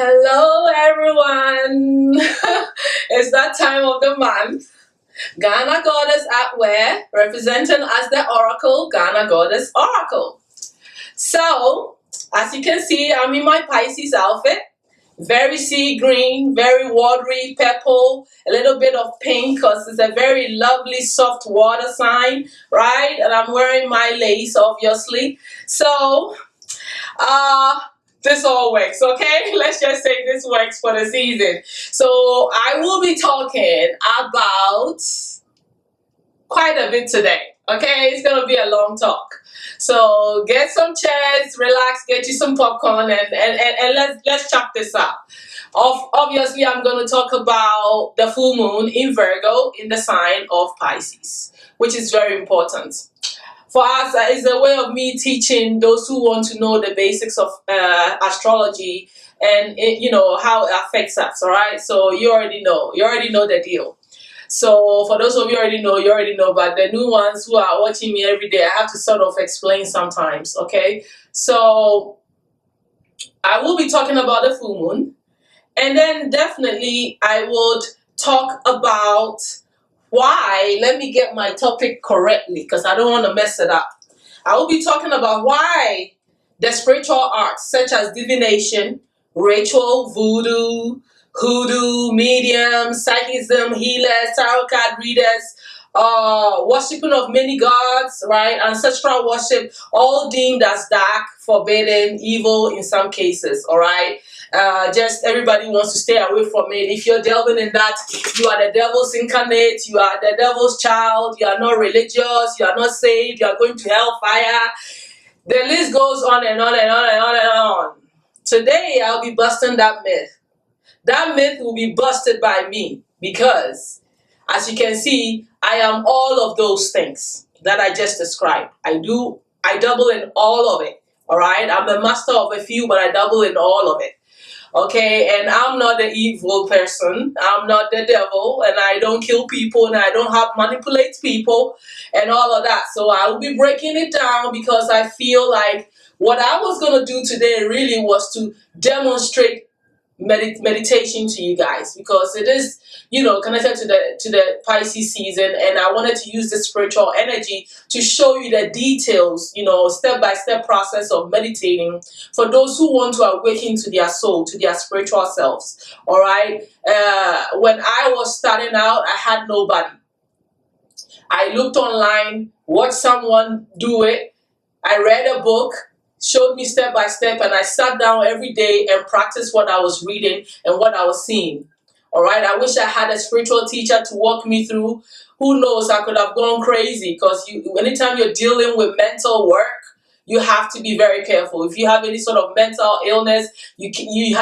Hello, everyone. It's that time of the month. Ghana Goddess at where? Representing as the Oracle, Ghana Goddess Oracle. So, as you can see, I'm in my Pisces outfit. Very sea green, very watery, purple, a little bit of pink because it's a very lovely, soft water sign, right? And I'm wearing my lace, obviously. So, this all works, okay? Let's just say this works for the season. So I will be talking about quite a bit today, okay? It's gonna be a long talk. So get some chairs, relax, get you some popcorn, and let's chop this up. Obviously, I'm gonna talk about the full moon in Virgo in the sign of Pisces, which is very important. For us, it's a way of me teaching those who want to know the basics of astrology and how it affects us. All right, so you already know the deal. So for those of you already know, but the new ones who are watching me every day, I have to sort of explain sometimes. Okay, so I will be talking about the full moon, and then definitely I would talk about why. Let me get my topic correctly because I don't want to mess it up. I will be talking about why the spiritual arts such as divination, ritual, voodoo, hoodoo, medium, psychicism, healers, tarot card readers, worshiping of many gods, right, ancestral worship, all deemed as dark, forbidden, evil in some cases, all right. Just everybody wants to stay away from it. If you're delving in that, you are the devil's incarnate, you are the devil's child, you are not religious, you are not saved, you are going to hellfire. The list goes on and on and on and on and on. Today, I'll be busting that myth. That myth will be busted by me because, as you can see, I am all of those things that I just described. I double in all of it, all right? I'm a master of a few, but I double in all of it. Okay, and I'm not the evil person. I'm not the devil, and I don't kill people, and I don't have manipulate people, and all of that. So I will be breaking it down because I feel like what I was gonna do today really was to demonstrate meditation to you guys because it is connected to the Pisces season, and I wanted to use the spiritual energy to show you the details, step-by-step process of meditating for those who want to awaken to their soul, to their spiritual selves. All right, when I was starting out, I had nobody. I looked online, watched someone do it, I read a book, showed me step by step, and I sat down every day and practiced what I was reading and what I was seeing. All right, I wish I had a spiritual teacher to walk me through. Who knows, I could have gone crazy because anytime you're dealing with mental work, you have to be very careful. If you have any sort of mental illness, you need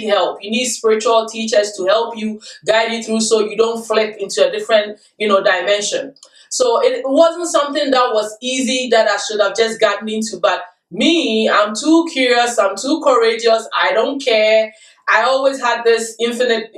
help. You need spiritual teachers to help you, guide you through so you don't flip into a different dimension. So it wasn't something that was easy that I should have just gotten into, but me, I'm too curious, I'm too courageous, I don't care. I always had this infinite,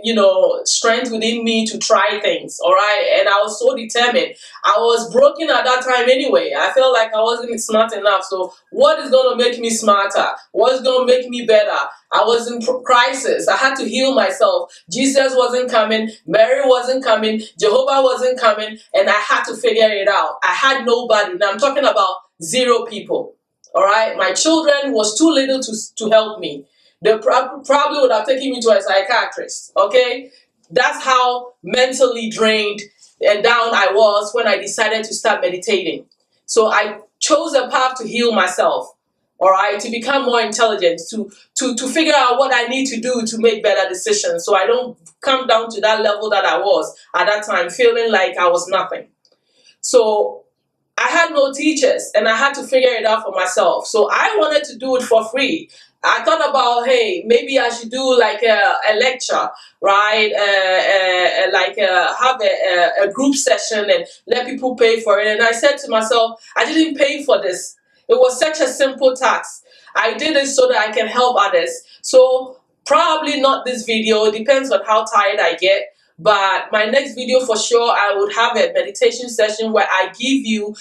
strength within me to try things, all right? And I was so determined. I was broken at that time anyway. I felt like I wasn't smart enough. So what is going to make me smarter? What is going to make me better? I was in crisis. I had to heal myself. Jesus wasn't coming. Mary wasn't coming. Jehovah wasn't coming. And I had to figure it out. I had nobody. Now I'm talking about 0 people. All right, my children was too little to help me. They probably would have taken me to a psychiatrist. Okay, that's how mentally drained and down I was when I decided to start meditating. So I chose a path to heal myself. All right, to become more intelligent, to figure out what I need to do to make better decisions, so I don't come down to that level that I was at that time, feeling like I was nothing. So I had no teachers and I had to figure it out for myself. So I wanted to do it for free. I thought about, hey, maybe I should do like a lecture, right? Have a group session and let people pay for it. And I said to myself, I didn't pay for this. It was such a simple task. I did it so that I can help others. So probably not this video. It depends on how tired I get. But my next video for sure, I would have a meditation session where I give you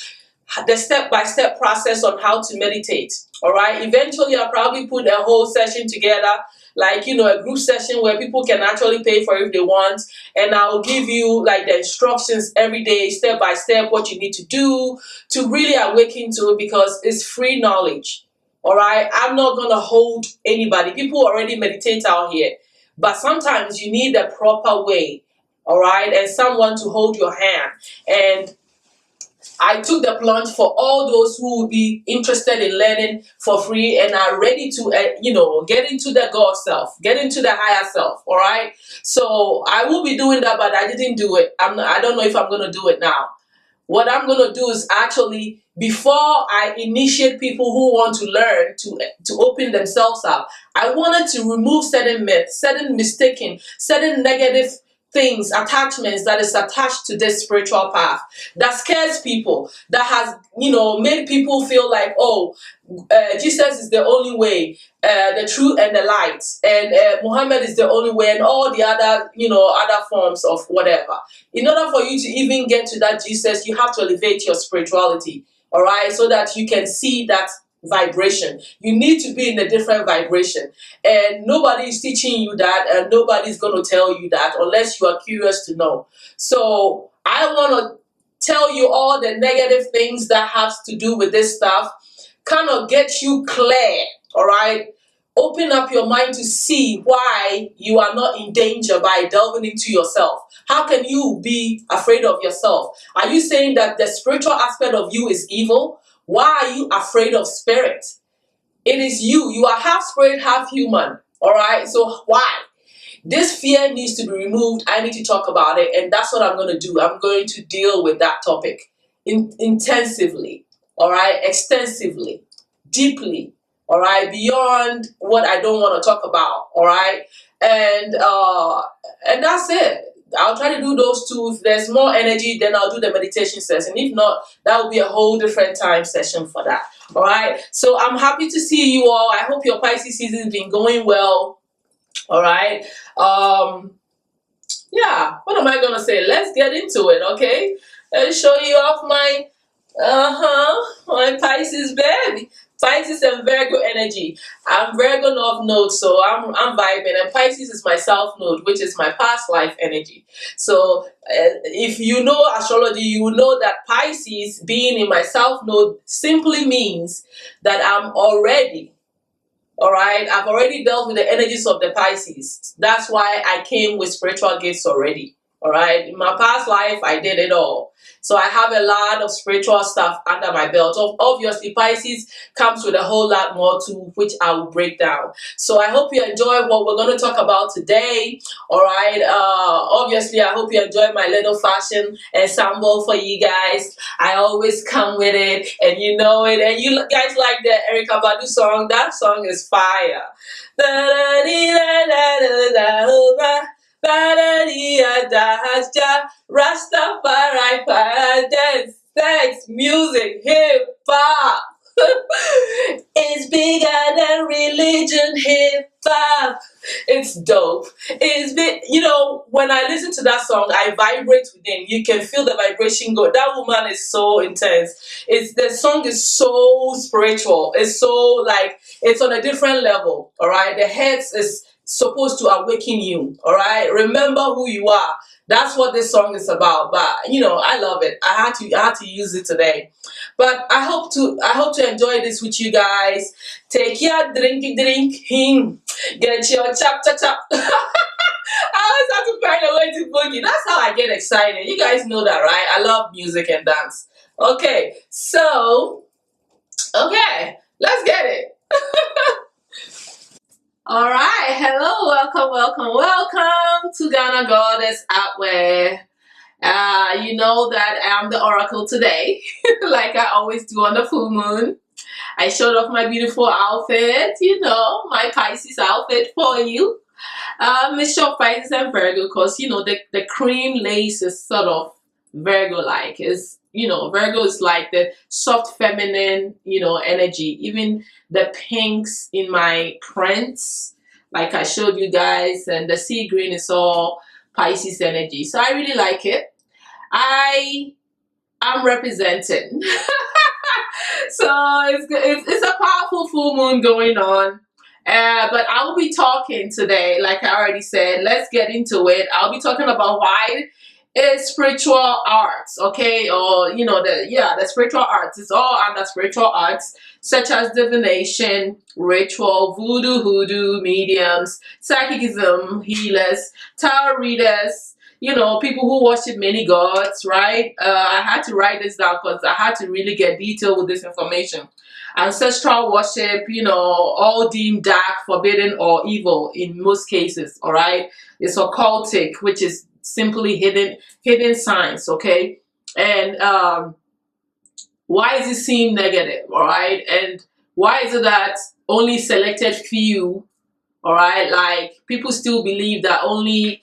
the step-by-step process on how to meditate. All right. Eventually, I'll probably put a whole session together like, a group session where people can actually pay for it if they want, and I'll give you like the instructions every day, step by step, what you need to do to really awaken to it, because it's free knowledge. All right, I'm not gonna hold anybody. People already meditate out here, but sometimes you need the proper way, all right, and someone to hold your hand. And I took the plunge for all those who would be interested in learning for free and are ready to, get into the God self, get into the higher self. All right. So I will be doing that, but I didn't do it. I don't know if I'm going to do it now. What I'm going to do is actually, before I initiate people who want to learn to open themselves up, I wanted to remove certain myths, certain mistaken, certain negative things, attachments that is attached to this spiritual path that scares people, that has, made people feel like, oh, Jesus is the only way, the truth and the light, and Muhammad is the only way, and all the other, other forms of whatever. In order for you to even get to that Jesus, you have to elevate your spirituality, all right, so that you can see that vibration. You need to be in a different vibration, and nobody is teaching you that, and nobody's going to tell you that unless you are curious to know. So I want to tell you all the negative things that has to do with this stuff, kind of get you clear, all right? Open up your mind to see why you are not in danger by delving into yourself. How can you be afraid of yourself? Are you saying that the spiritual aspect of you is evil? Why are you afraid of spirit? It is you. You are half spirit, half human, all right? So why? This fear needs to be removed. I need to talk about it, and that's what I'm going to do. I'm going to deal with that topic intensively, all right, extensively, deeply, all right, beyond what I don't want to talk about, all right, and that's it. I'll try to do those two. If there's more energy, then I'll do the meditation session. If not, that will be a whole different time session for that. All right. So I'm happy to see you all. I hope your Pisces season has been going well. All right. Yeah, what am I gonna say? Let's get into it, okay? Let's show you off my my Pisces baby. Pisces and Virgo energy. I'm Virgo North Node, so I'm vibing, and Pisces is my South Node, which is my past life energy. So if you know astrology, you will know that Pisces being in my South Node simply means that I'm already, all right, I've already dealt with the energies of the Pisces. That's why I came with spiritual gifts already. All right, in my past life, I did it all. So I have a lot of spiritual stuff under my belt. Obviously, Pisces comes with a whole lot more too, which I will break down. So I hope you enjoy what we're going to talk about today. All right. Obviously, I hope you enjoy my little fashion ensemble for you guys. I always come with it, and you know it. And you guys like the Erykah Badu song? That song is fire. Rastafari, dance, sex, music, hip hop. It's bigger than religion, hip hop. It's dope. It's big. When I listen to that song, I vibrate within. You can feel the vibration go. That woman is so intense. The song is so spiritual. It's so it's on a different level. All right. The heads is supposed to awaken you. All right. Remember who you are. That's what this song is about. But I love it. I had to use it today. But I hope to enjoy this with you guys. Take your drink, get your chop. I always have to find a way to boogie. That's how I get excited. You guys know that, right? I love music and dance. Okay, so let's get it. All right, hello, welcome to Ghana Goddess Outwear. You know that I'm the oracle today, like I always do on the full moon. I showed off my beautiful outfit, my Pisces outfit for you. Miss Shop Pisces and Virgo, because the cream lace is sort of Virgo-like. Virgo is like the soft feminine, energy. Even the pinks in my prints, like I showed you guys, and the sea green is all Pisces energy. So I really like it. I'm representing. So it's a powerful full moon going on, But I will be talking today, like I already said. Let's get into it. I'll be talking about why is spiritual arts, okay, or the spiritual arts. It's all under spiritual arts, such as divination, ritual, voodoo, hoodoo, mediums, psychicism, healers, tarot readers. People who worship many gods, right? I had to write this down because I had to really get detailed with this information. Ancestral worship, all deemed dark, forbidden, or evil in most cases, all right? It's occultic, which is simply hidden science, okay? And why is it seen negative, all right? And why is it that only selected few, all right, like people still believe that only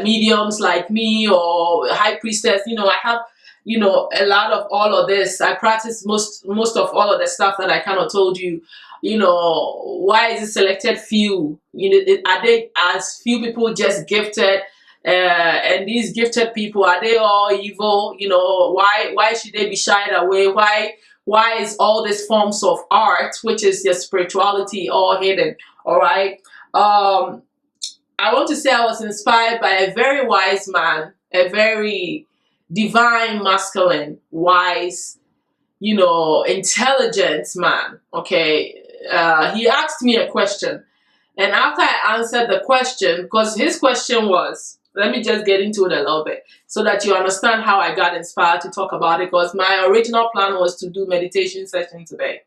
mediums like me or high priestess, I have a lot of all of this. I practice most of all of the stuff that I kind of told you. Why is it selected few? Are they as few people just gifted? And these gifted people, are they all evil? Why should they be shied away? Why is all these forms of art, which is your spirituality, all hidden? All right. I want to say I was inspired by a very wise man, a very divine, masculine, wise, intelligent man. Okay. He asked me a question. And after I answered the question, because his question was, let me just get into it a little bit so that you understand how I got inspired to talk about it, because my original plan was to do meditation session today.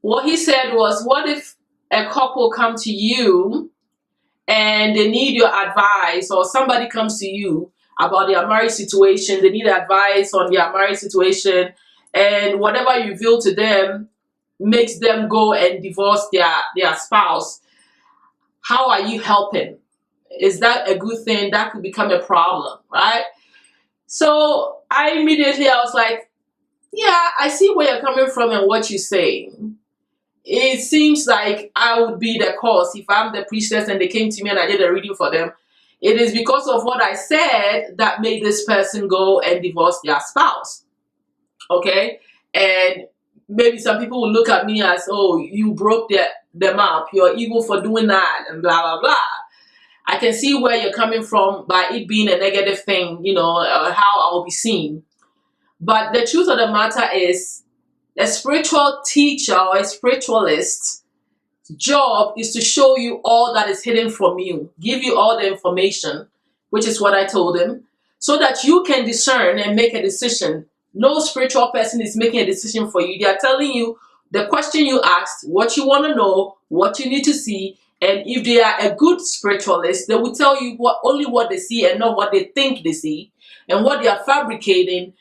What he said was, what if a couple come to you and they need your advice, or somebody comes to you about their marriage situation, they need advice on their marriage situation, and whatever you reveal to them makes them go and divorce their spouse. How are you helping? Is that a good thing? That could become a problem, right? So I was like, yeah, I see where you're coming from and what you're saying. It seems like I would be the cause if I'm the priestess and they came to me and I did a reading for them. It is because of what I said that made this person go and divorce their spouse. Okay? And maybe some people will look at me as, oh, you broke them up. You're evil for doing that and blah, blah, blah. I can see where you're coming from by it being a negative thing, how I will be seen. But the truth of the matter is, a spiritual teacher or a spiritualist's job is to show you all that is hidden from you, give you all the information, which is what I told him, so that you can discern and make a decision. No spiritual person is making a decision for you. They are telling you the question you asked, what you want to know, what you need to see. And if they are a good spiritualist, they will tell you only what they see and not what they think they see, and what they are fabricating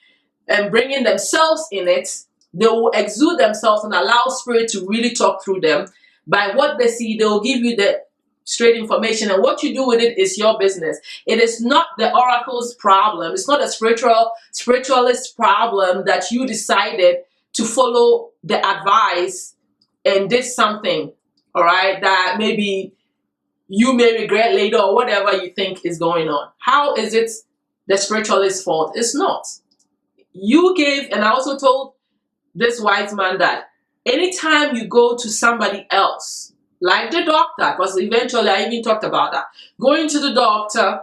and bringing themselves in it. They will exude themselves and allow spirit to really talk through them. By what they see, they will give you the straight information, and what you do with it is your business. It is not the oracle's problem. It's not a spiritualist problem that you decided to follow the advice and did something, all right, that maybe you may regret later or whatever you think is going on. How is it the spiritualist's fault? It's not. You gave, and I also told this wise man that anytime you go to somebody else, like the doctor, because eventually I even talked about that, going to the doctor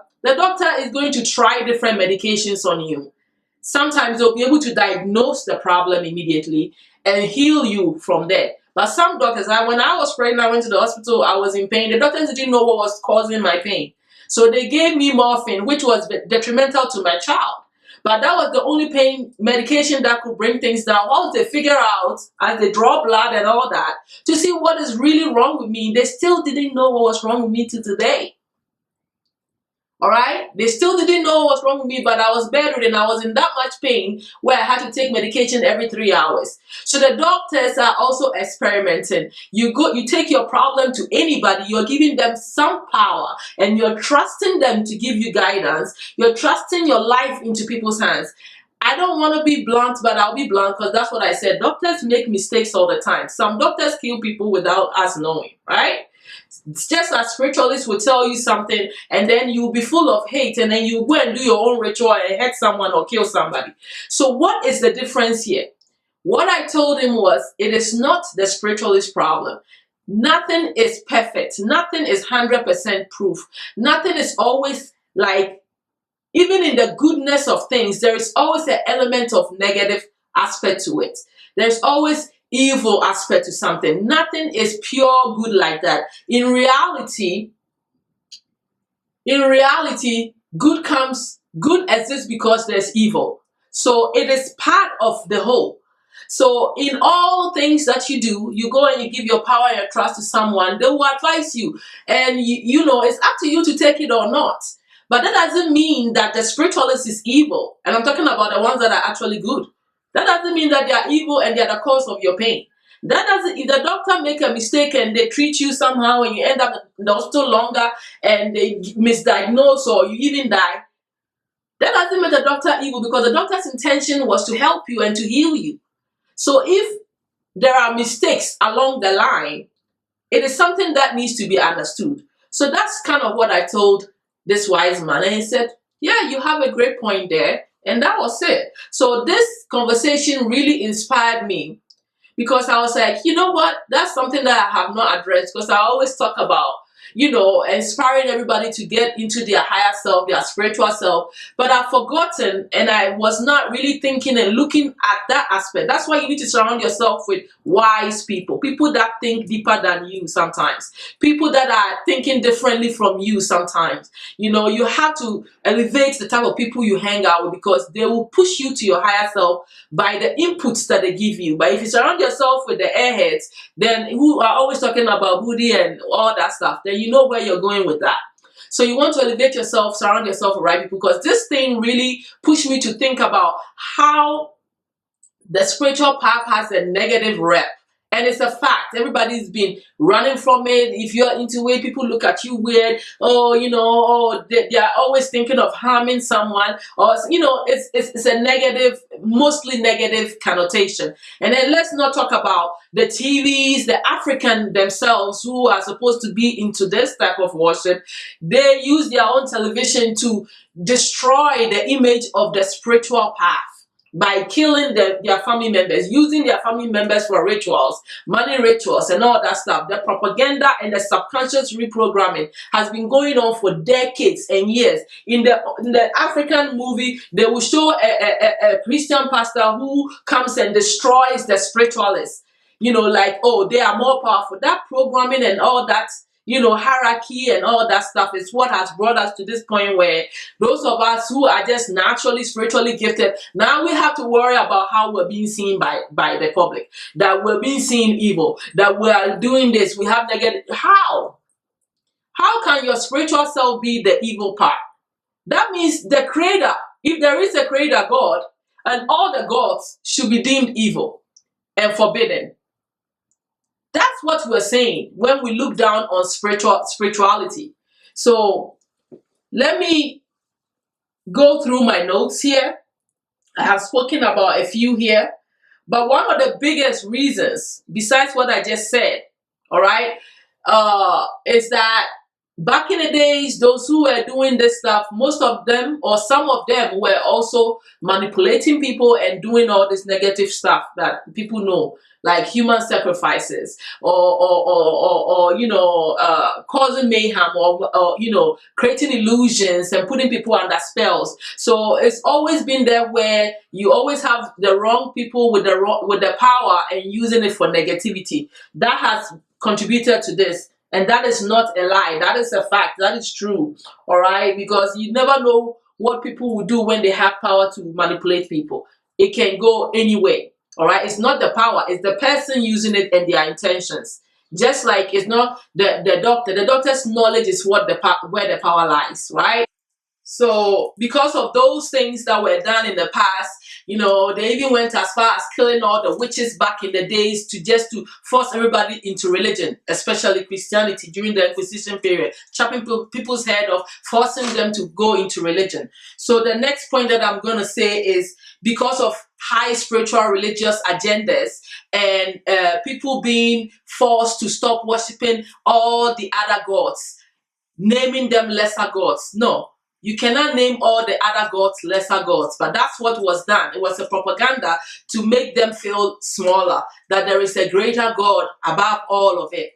is going to try different medications on you. Sometimes they'll be able to diagnose the problem immediately and heal you from there. But some doctors, when I was pregnant, I went to the hospital, I was in pain. The doctors didn't know what was causing my pain. So they gave me morphine, which was detrimental to my child. But that was the only pain medication that could bring things down. Once they figure out, as they draw blood and all that, to see what is really wrong with me, they still didn't know what was wrong with me till today. All right? They still didn't know what was wrong with me, but I was bedridden. I was in that much pain where I had to take medication every 3 hours. So the doctors are also experimenting. You take your problem to anybody, you're giving them some power, and you're trusting them to give you guidance. You're trusting your life into people's hands. I don't want to be blunt, but I'll be blunt because that's what I said. Doctors make mistakes all the time. Some doctors kill people without us knowing, right? It's just as spiritualists will tell you something and then you'll be full of hate and then you go and do your own ritual and hurt someone or kill somebody. So what is the difference here? What I told him was, it is not the spiritualist problem. Nothing is perfect. Nothing is 100% proof. Nothing is always like, even in the goodness of things, there is always an element of negative aspect to it. There's always evil aspect to something. Nothing is pure good like that. In reality, good exists because there's evil. So it is part of the whole. So in all things that you do, you go and you give your power and your trust to someone, they will advise you. And you know, it's up to you to take it or not. But that doesn't mean that the spiritualist is evil. And I'm talking about the ones that are actually good. That doesn't mean that they are evil and they are the cause of your pain. That doesn't, if the doctor make a mistake and they treat you somehow and you end up in the hospital longer and they misdiagnose or you even die, that doesn't make the doctor evil, because the doctor's intention was to help you and to heal you. So if there are mistakes along the line, it is something that needs to be understood. So that's kind of what I told this wise man. And he said, yeah, you have a great point there. And that was it. So this conversation really inspired me, because I was like, you know what? That's something that I have not addressed, because I always talk about, inspiring everybody to get into their higher self, their spiritual self. But I've forgotten, and I was not really thinking and looking at that aspect. That's why you need to surround yourself with wise people, people that think deeper than you sometimes, people that are thinking differently from you sometimes. You have to elevate the type of people you hang out with, because they will push you to your higher self by the inputs that they give you. But if you surround yourself with the airheads, then who are always talking about Buddha and all that stuff, then you know where you're going with that. So you want to elevate yourself, surround yourself with right people, because this thing really pushed me to think about how the spiritual path has a negative rep. And it's a fact. Everybody's been running from it. If you're into it, people look at you weird. They are always thinking of harming someone. Or, it's a negative, mostly negative connotation. And then let's not talk about the TVs, the African themselves, who are supposed to be into this type of worship. They use their own television to destroy the image of the spiritual path by killing their family members, using their family members for rituals, money rituals, and all that stuff. The propaganda and the subconscious reprogramming has been going on for decades and years. In the African movie, they will show a Christian pastor who comes and destroys the spiritualists. They are more powerful. That programming and all that, hierarchy and all that stuff is what has brought us to this point where those of us who are just naturally spiritually gifted, now we have to worry about how we're being seen by the public, that we're being seen evil, that we are doing this, we have negative. How can your spiritual self be the evil part? That means the creator, if there is a creator God, and all the gods should be deemed evil and forbidden. That's what we're saying when we look down on spirituality. So let me go through my notes here. I have spoken about a few here, but one of the biggest reasons, besides what I just said, all right, is that back in the days, those who were doing this stuff, most of them or some of them were also manipulating people and doing all this negative stuff that people know, like human sacrifices or causing mayhem or creating illusions and putting people under spells. So it's always been there, where you always have the wrong people with the power and using it for negativity. That has contributed to this. And that is not a lie. That is a fact. That is true. All right? Because you never know what people will do when they have power to manipulate people. It can go anywhere. All right? It's not the power. It's the person using it and their intentions. Just like it's not the doctor. The doctor's knowledge is where the power lies. Right? So because of those things that were done in the past, they even went as far as killing all the witches back in the days to force everybody into religion, especially Christianity during the Inquisition period, chopping people's head off, forcing them to go into religion. So the next point that I'm going to say is, because of high spiritual religious agendas and people being forced to stop worshiping all the other gods, naming them lesser gods. No. You cannot name all the other gods lesser gods, but that's what was done. It was a propaganda to make them feel smaller, that there is a greater God above all of it.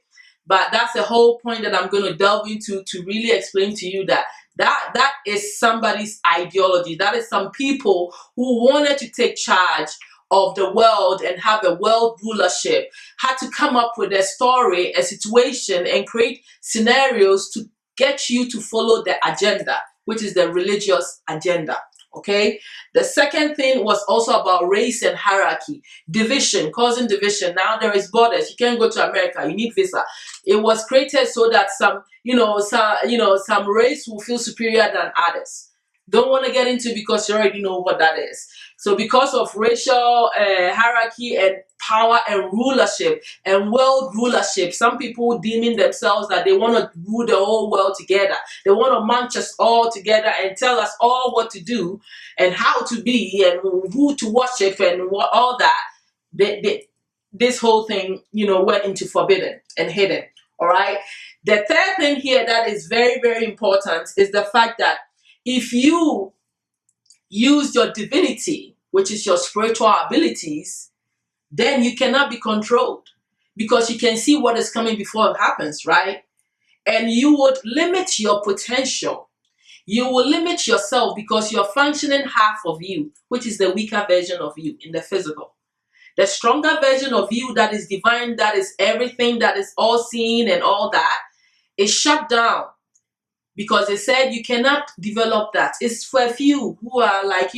But that's the whole point that I'm going to delve into, to really explain to you that that is somebody's ideology. That is some people who wanted to take charge of the world and have a world rulership, had to come up with a story, a situation, and create scenarios to get you to follow the agenda, which is the religious agenda. Okay. The second thing was also about race and hierarchy, division, causing division. Now there is borders. You can't go to America. You need visa. It was created so that some race will feel superior than others. Don't want to get into it because you already know what that is. So because of racial hierarchy and power and rulership and world rulership, some people deeming themselves that they want to rule the whole world together. They want to munch us all together and tell us all what to do and how to be and who to worship and all that. This whole thing, went into forbidden and hidden. All right. The third thing here that is very, very important is the fact that if you use your divinity, which is your spiritual abilities, then you cannot be controlled because you can see what is coming before it happens, right? And you would limit your potential. You will limit yourself because you're functioning half of you, which is the weaker version of you in the physical. The stronger version of you that is divine, that is everything, that is all seeing and all that, is shut down because they said you cannot develop that. It's for a few who are like,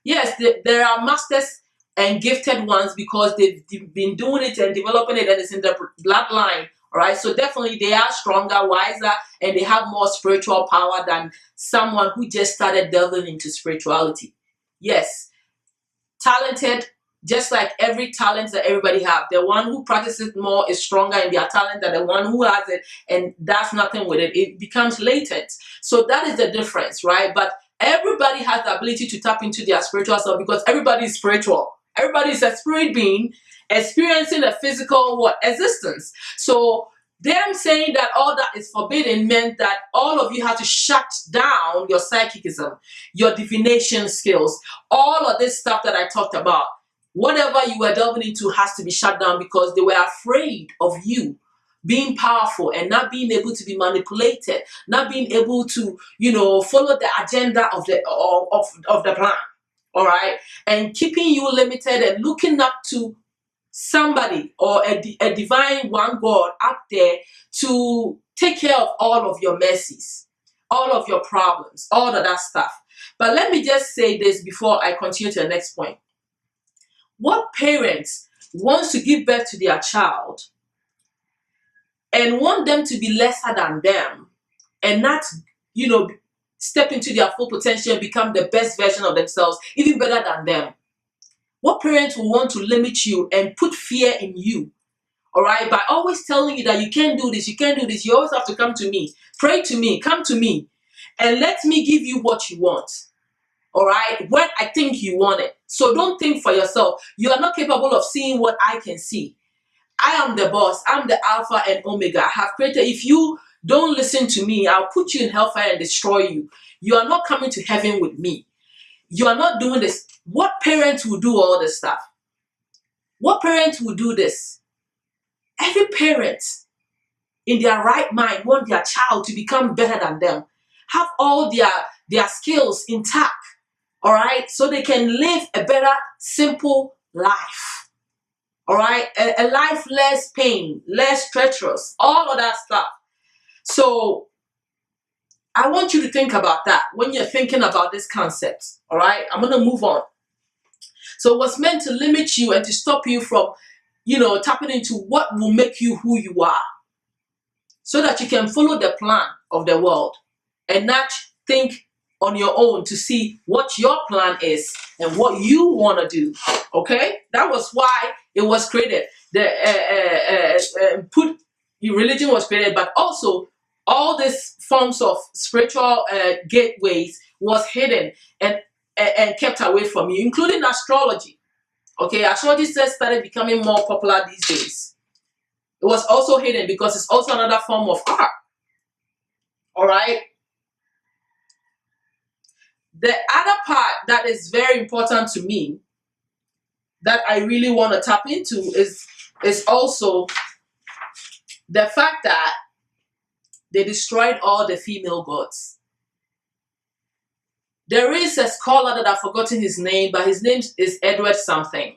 yes, there are masters and gifted ones because they've been doing it and developing it and it's in the bloodline. All right, so definitely they are stronger, wiser, and they have more spiritual power than someone who just started delving into spirituality. Yes, talented, just like every talent that everybody have. The one who practices more is stronger in their talent than the one who has it and does nothing with it. It becomes latent. So that is the difference, right? But everybody has the ability to tap into their spiritual self because everybody is spiritual. Everybody is a spirit being experiencing a physical existence. So them saying that all that is forbidden meant that all of you have to shut down your psychicism, your divination skills, all of this stuff that I talked about. Whatever you were delving into has to be shut down because they were afraid of you being powerful and not being able to be manipulated, not being able to, follow the agenda of the plan. All right, and keeping you limited and looking up to somebody or a divine one God up there to take care of all of your mercies, all of your problems, all of that stuff. But let me just say this before I continue to the next point. What parents wants to give birth to their child and want them to be lesser than them and not, step into their full potential and become the best version of themselves, even better than them? What parents will want to limit you and put fear in you, all right, by always telling you that you can't do this, you can't do this, you always have to come to me, pray to me, come to me, and let me give you what you want, all right, when I think you want it. So don't think for yourself. You are not capable of seeing what I can see. I am the boss. I'm the Alpha and Omega. I have created. If you don't listen to me, I'll put you in hellfire and destroy you. You are not coming to heaven with me. You are not doing this. What parents will do all this stuff? What parents will do this? Every parent in their right mind want their child to become better than them, have all their skills intact, all right, so they can live a better, simple life, all right, a life less pain, less treacherous, all of that stuff. So I want you to think about that when you're thinking about this concept, all right? I'm going to move on. So it was meant to limit you and to stop you from, tapping into what will make you who you are so that you can follow the plan of the world and not think on your own to see what your plan is and what you want to do, okay? That was why it was created. Religion was created, but also all these forms of spiritual gateways was hidden and kept away from you, including astrology. Okay, astrology started becoming more popular these days. It was also hidden because it's also another form of art. All right. The other part that is very important to me that I really want to tap into is also the fact that they destroyed all the female gods. There is a scholar that I've forgotten his name, but his name is Edward something.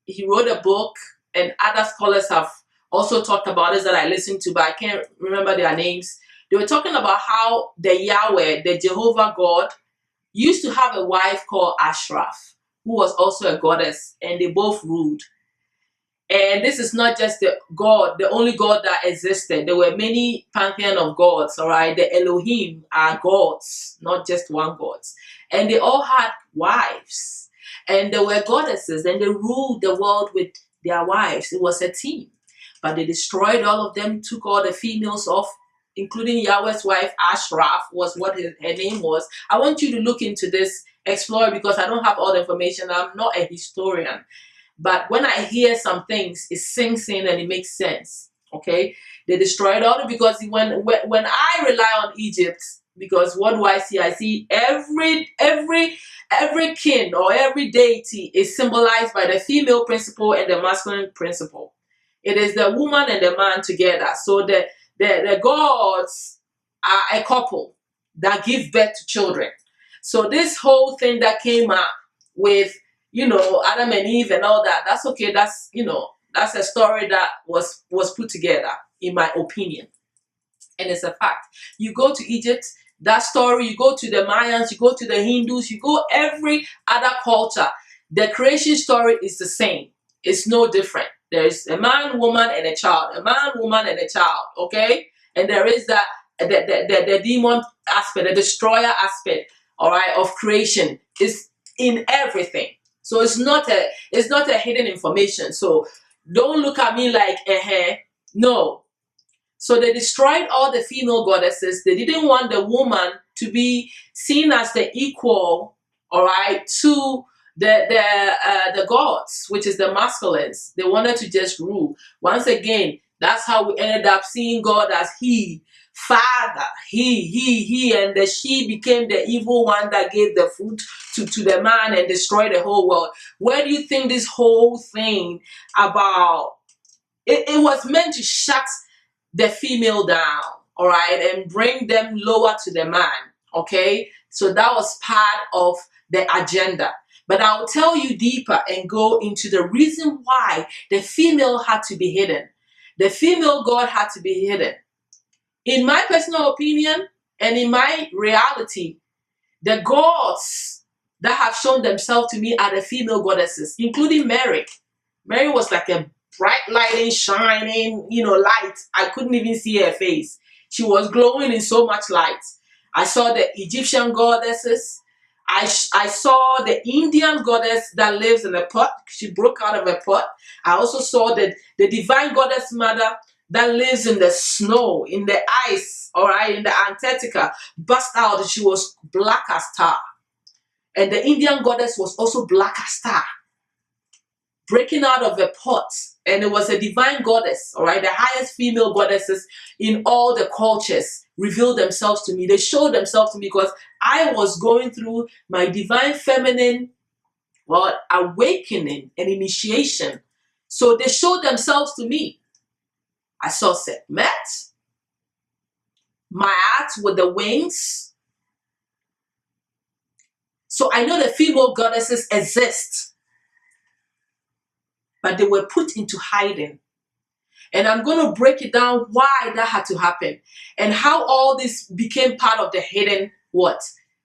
He wrote a book, and other scholars have also talked about this that I listened to, but I can't remember their names. They were talking about how the Yahweh, the Jehovah God, used to have a wife called Ashraf, who was also a goddess, and they both ruled. And this is not just the God, the only God that existed. There were many pantheon of gods, all right? The Elohim are gods, not just one God. And they all had wives. And they were goddesses, and they ruled the world with their wives. It was a team. But they destroyed all of them, took all the females off, including Yahweh's wife, Ashraf, was what her name was. I want you to look into this, explore, because I don't have all the information. I'm not a historian. But when I hear some things, it sinks in and it makes sense. Okay, they destroyed all the, because when I rely on Egypt, because what do I see? I see every kin or every deity is symbolized by the female principle and the masculine principle. It is the woman and the man together. So the gods are a couple that give birth to children. So this whole thing that came up with, Adam and Eve and all that, that's okay. That's, that's a story that was put together, in my opinion. And it's a fact. You go to Egypt, that story, you go to the Mayans, you go to the Hindus, you go every other culture, the creation story is the same. It's no different. There's a man, woman, and a child. A man, woman, and a child, okay? And there is that the demon aspect, the destroyer aspect, all right, of creation is in everything. So it's not a hidden information. So don't look at me like, no. So they destroyed all the female goddesses. They didn't want the woman to be seen as the equal, all right, to the gods, which is the masculines. They wanted to just rule. Once again, that's how we ended up seeing God as He, Father, He, and the she became the evil one that gave the fruit to the man and destroyed the whole world. Where do you think this whole thing about it was meant to shut the female down, all right, and bring them lower to the man, okay? So that was part of the agenda. But I'll tell you deeper and go into the reason why the female had to be hidden. The female god had to be hidden. In my personal opinion and in my reality, the gods that have shown themselves to me are the female goddesses, including Mary. Mary was like a bright lighting, shining, light. I couldn't even see her face. She was glowing in so much light. I saw the Egyptian goddesses. I saw the Indian goddess that lives in a pot. She broke out of a pot. I also saw the divine goddess mother that lives in the snow, in the ice, all right, in the Antarctica, burst out, and she was black as tar. And the Indian goddess was also black as tar, breaking out of a pot. And it was a divine goddess, all right, the highest female goddesses in all the cultures revealed themselves to me. They showed themselves to me because I was going through my divine feminine, awakening and initiation. So they showed themselves to me. I saw Sekhmet, Maat with the wings. So I know the female goddesses exist, but they were put into hiding. And I'm going to break it down why that had to happen and how all this became part of the hidden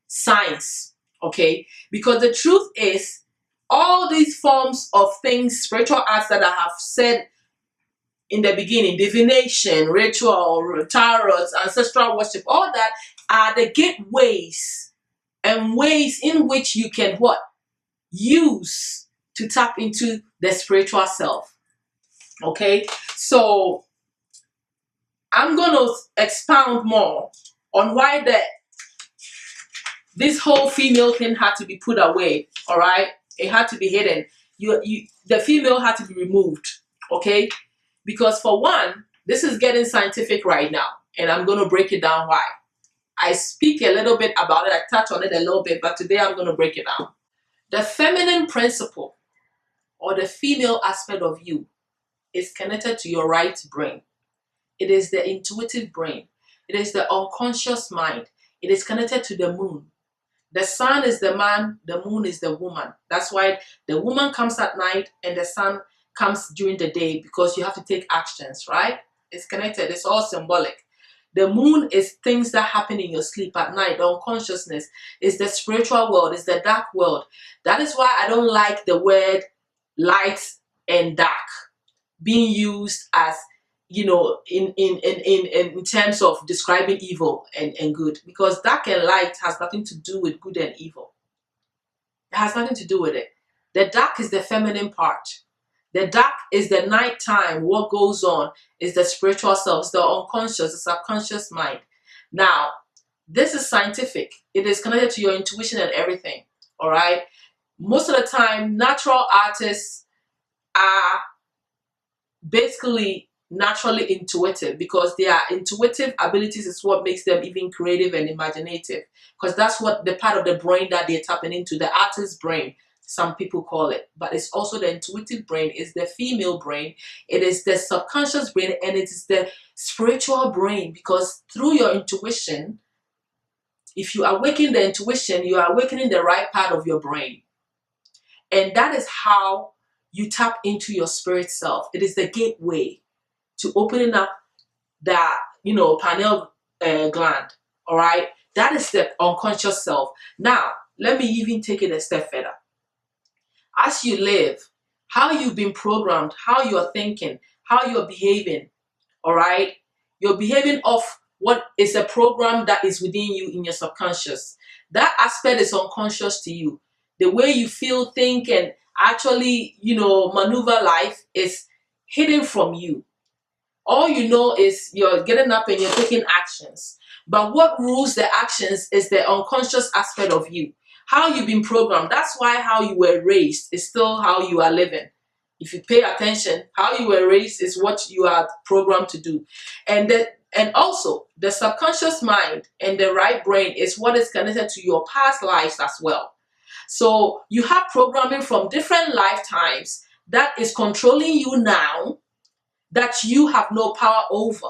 science, okay? Because the truth is, all these forms of things, spiritual arts that I have said in the beginning, divination, ritual, tarot, ancestral worship, all that are the gateways and ways in which you can use to tap into the spiritual self. Okay, so I'm going to expound more on why this whole female thing had to be put away. All right, it had to be hidden. The female had to be removed. Okay, because for one, this is getting scientific right now, and I'm going to break it down why. I speak a little bit about it. I touch on it a little bit, but today I'm going to break it down. The feminine principle, or the female aspect of you, is connected to your right brain. It is the intuitive brain. It is the unconscious mind. It is connected to the moon. The sun is the man, the moon is the woman. That's why the woman comes at night and the sun comes during the day, because you have to take actions, right? It's connected. It's all symbolic. The moon is things that happen in your sleep at night. The unconsciousness is the spiritual world, it's the dark world. That is why I don't like the word light and dark being used as, in terms of describing evil and good, because dark and light has nothing to do with good and evil. It has nothing to do with it. The dark is the feminine part. The dark is the nighttime. What goes on is the spiritual self, it's the unconscious, the subconscious mind. Now, this is scientific. It is connected to your intuition and everything. All right. Most of the time, natural artists are basically naturally intuitive, because their intuitive abilities is what makes them even creative and imaginative, because that's what the part of the brain that they're tapping into, the artist's brain, some people call it. But it's also the intuitive brain, is the female brain, it is the subconscious brain, and it is the spiritual brain, because through your intuition, if you awaken the intuition, you are awakening the right part of your brain. And that is how you tap into your spirit self. It is the gateway to opening up that, pineal gland. All right. That is the unconscious self. Now, let me even take it a step further. As you live, how you've been programmed, how you're thinking, how you're behaving. All right. You're behaving off what is a program that is within you in your subconscious. That aspect is unconscious to you. The way you feel, think, and actually, maneuver life is hidden from you. All you know is you're getting up and you're taking actions. But what rules the actions is the unconscious aspect of you. How you've been programmed. That's why how you were raised is still how you are living. If you pay attention, how you were raised is what you are programmed to do. And also, the subconscious mind and the right brain is what is connected to your past lives as well. So you have programming from different lifetimes that is controlling you now, that you have no power over.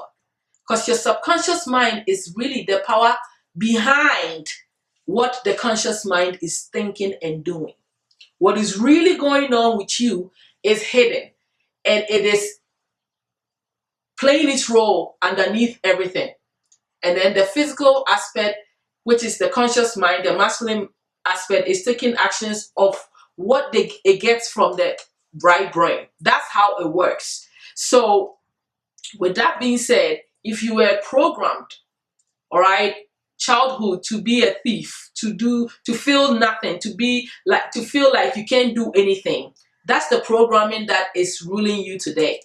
Because your subconscious mind is really the power behind what the conscious mind is thinking and doing. What is really going on with you is hidden, and it is playing its role underneath everything. And then the physical aspect, which is the conscious mind, the masculine aspect, is taking actions of what it gets from the right brain. That's how it works. So with that being said, if you were programmed, all right, childhood, to be a thief, to feel nothing, to feel like you can't do anything, that's the programming that is ruling you today.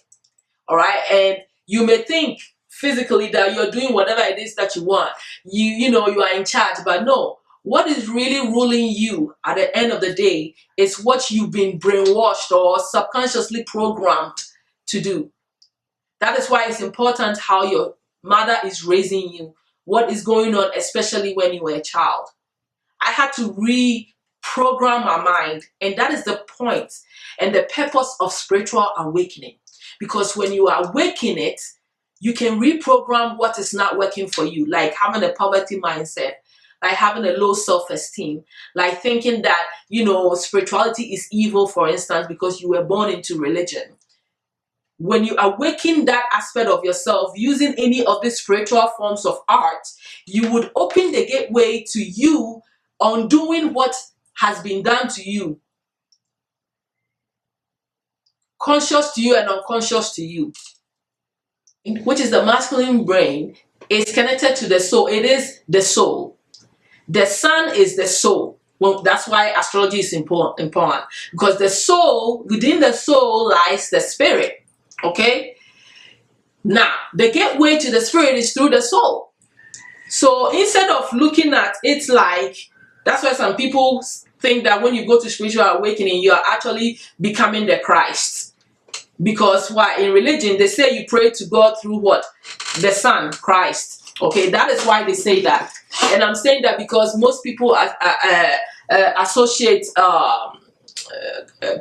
All right. And you may think physically that you're doing whatever it is that you want. You are in charge, but no. What is really ruling you at the end of the day is what you've been brainwashed or subconsciously programmed to do. That is why it's important how your mother is raising you, what is going on, especially when you were a child. I had to reprogram my mind, and that is the point and the purpose of spiritual awakening. Because when you awaken it, you can reprogram what is not working for you, like having a poverty mindset, like having a low self-esteem, like thinking that, spirituality is evil, for instance, because you were born into religion. When you awaken that aspect of yourself using any of these spiritual forms of art, you would open the gateway to you undoing what has been done to you, conscious to you and unconscious to you, which is the masculine brain, is connected to the soul. It is the soul. The sun is the soul. Well, that's why astrology is important, because the soul, within the soul lies the spirit. Okay? Now, the gateway to the spirit is through the soul. So instead of looking at it like, that's why some people think that when you go to spiritual awakening, you are actually becoming the Christ. Because why? In religion, they say you pray to God through what? The Son, Christ. Okay, that is why they say that. And I'm saying that because most people associate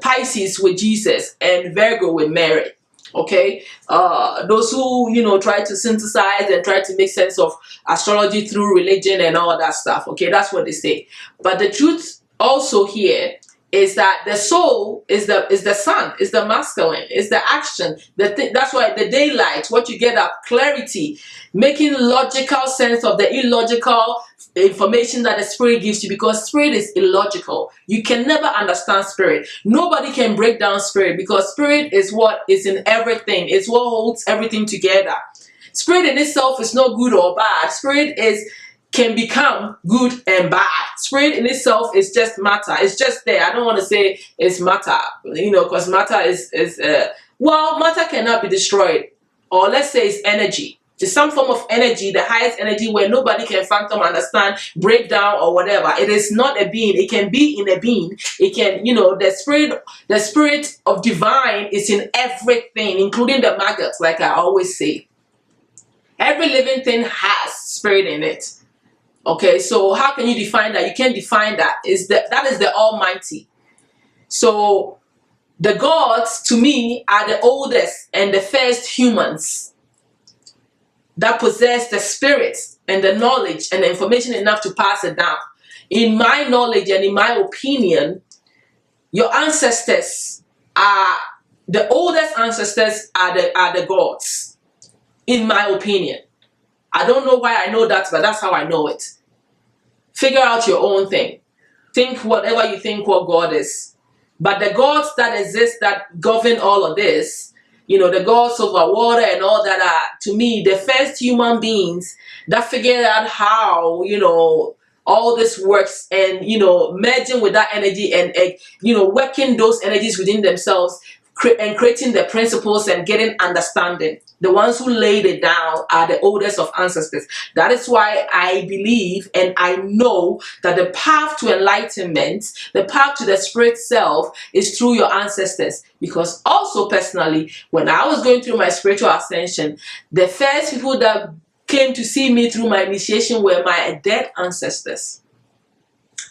Pisces with Jesus and Virgo with Mary. Okay, those who try to synthesize and try to make sense of astrology through religion and all that stuff. Okay, that's what they say. But the truth also here is that the soul is the sun, is the masculine, is the action. That's why the daylight, what you get up, clarity, making logical sense of the illogical information that the spirit gives you, because spirit is illogical. You can never understand spirit. Nobody can break down spirit, because spirit is what is in everything. It's what holds everything together. Spirit in itself is not good or bad. Spirit can become good and bad. Spirit in itself is just matter. It's just there. I don't want to say it's matter, because matter is well, matter cannot be destroyed, or let's say it's energy. It's some form of energy, the highest energy, where nobody can phantom, understand, break down, or whatever. It is not a being. It can be in a being. It can, the spirit of divine is in everything, including the maggots, like I always say. Every living thing has spirit in it. Okay, so how can you define that? You can't define that. That is the Almighty. So the gods, to me, are the oldest and the first humans that possess the spirit and the knowledge and the information enough to pass it down. In my knowledge and in my opinion, your ancestors are the oldest ancestors are the gods. In my opinion, I don't know why I know that, but that's how I know it. Figure out your own thing. Think whatever you think what God is. But the gods that exist that govern all of this, the gods over water and all that are, to me, the first human beings that figured out how, all this works, and, merging with that energy and, working those energies within themselves and creating the principles and getting understanding. The ones who laid it down are the oldest of ancestors. That is why I believe and I know that the path to enlightenment, the path to the spirit self, is through your ancestors. Because also personally, when I was going through my spiritual ascension, the first people that came to see me through my initiation were my dead ancestors.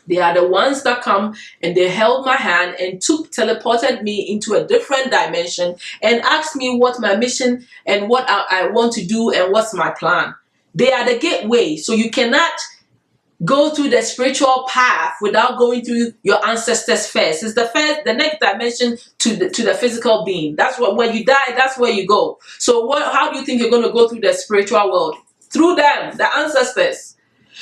They are the ones that come and they held my hand and teleported me into a different dimension and asked me what my mission and what I want to do and what's my plan. They are the gateway. So you cannot go through the spiritual path without going through your ancestors first. It's the next dimension to the physical being. That's what, when you die, that's where you go. So how do you think you're going to go through the spiritual world? Through them, the ancestors.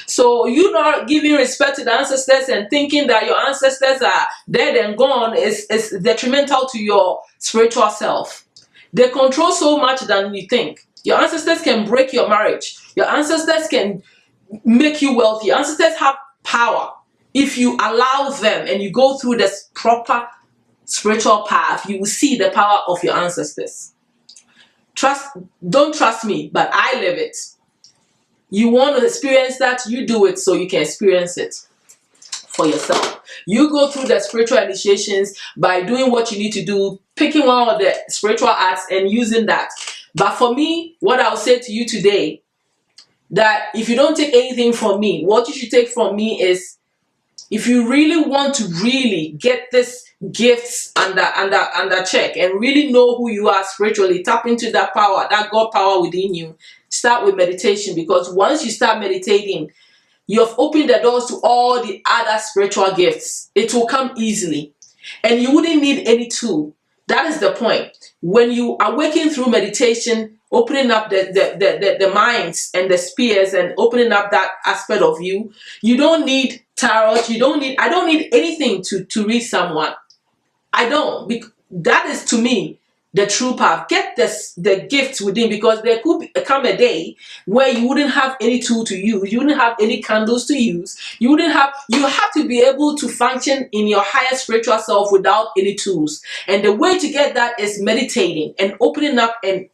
So you not giving respect to the ancestors and thinking that your ancestors are dead and gone is detrimental to your spiritual self. They control so much than you think. Your ancestors can break your marriage. Your ancestors can make you wealthy. Your ancestors have power. If you allow them and you go through this proper spiritual path, you will see the power of your ancestors. Don't trust me, but I live it. You want to experience that, you do it so you can experience it for yourself. You go through the spiritual initiations by doing what you need to do, picking one of the spiritual arts and using that. But for me, what I'll say to you today, that if you don't take anything from me, what you should take from me is, if you really want to really get this gifts under check and really know who you are spiritually, tap into that power, that God power within you, start with meditation. Because once you start meditating, you have opened the doors to all the other spiritual gifts. It will come easily and you wouldn't need any tool. That is the point. When you awaken through meditation, opening up the minds and the spheres and opening up that aspect of you, you don't need tarot. I don't need anything to read someone. I don't. That is, to me, the true path. Get the gifts within, because there could come a day where you wouldn't have any tool to use. You wouldn't have any candles to use. You have to be able to function in your higher spiritual self without any tools. And the way to get that is meditating and opening up and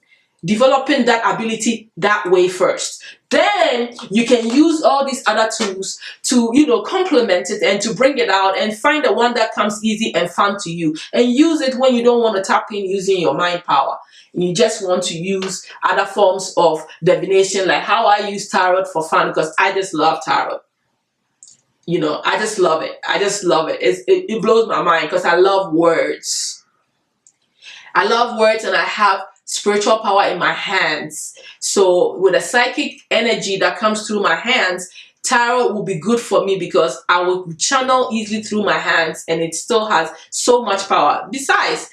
developing that ability that way first. Then you can use all these other tools to, complement it and to bring it out and find the one that comes easy and fun to you, and use it when you don't want to tap in using your mind power. You just want to use other forms of divination, like how I use tarot for fun, because I just love tarot. I just love it. It blows my mind because I love words. I love words, and I have spiritual power in my hands. So with the psychic energy that comes through my hands, tarot will be good for me because I will channel easily through my hands, and it still has so much power. Besides,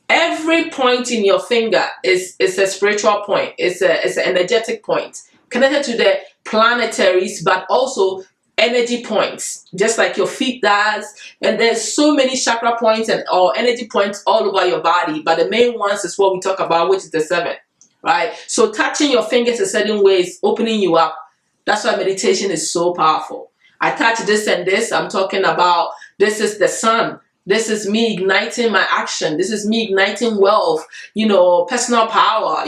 every point in your finger is a spiritual point. It's an energetic point connected to the planetaries, but also energy points, just like your feet does. And there's so many chakra points and or energy points all over your body, but the main ones is what we talk about, which is the 7, right? So touching your fingers a certain way is opening you up. That's why meditation is so powerful. I touch this and this, I'm talking about this is the sun. This is me igniting my action. This is me igniting wealth, personal power,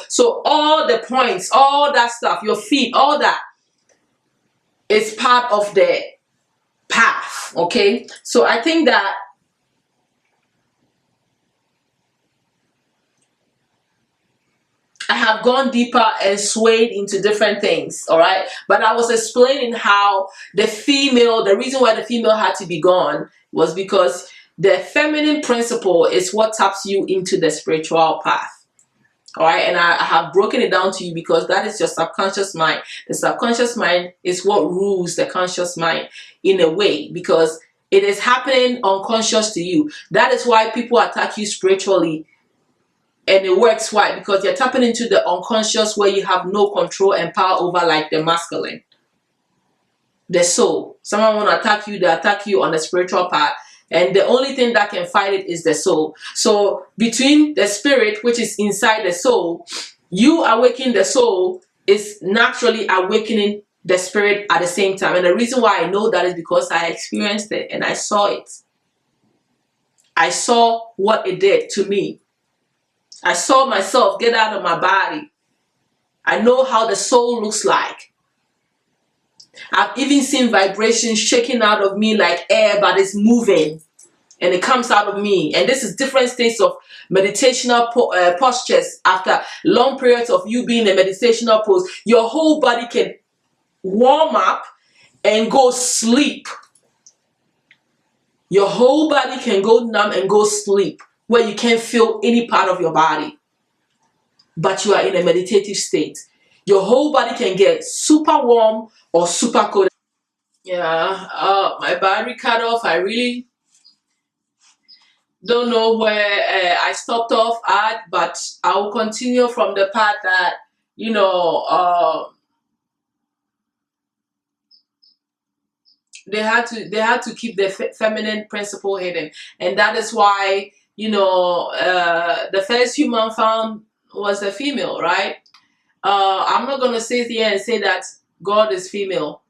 So all the points, all that stuff, your feet, all that is part of the path, okay? So I think that I have gone deeper and swayed into different things, all right? But I was explaining how the reason why the female had to be gone was because the feminine principle is what taps you into the spiritual path. All right, and I have broken it down to you because that is your subconscious mind. The subconscious mind is what rules the conscious mind in a way because it is happening unconscious to you. That is why people attack you spiritually, and it works. Why? Because you're tapping into the unconscious where you have no control and power over, like the masculine, the soul. Someone want to attack you, they attack you on the spiritual part. And the only thing that can fight it is the soul. So between the spirit, which is inside the soul, you awakening the soul is naturally awakening the spirit at the same time. And the reason why I know that is because I experienced it and I saw it. I saw what it did to me. I saw myself get out of my body. I know how the soul looks like. I've even seen vibrations shaking out of me like air, but it's moving and it comes out of me. And this is different states of meditational postures. After long periods of you being in a meditational pose, your whole body can warm up and go sleep. Your whole body can go numb and go sleep, where you can't feel any part of your body, but you are in a meditative state. Your whole body can get super warm or super cold. Yeah, my battery cut off. I really don't know where I stopped off at, but I will continue from the part that, they had to keep the feminine principle hidden, and that is why, the first human found was a female, right? I'm not gonna sit here and say that God is female.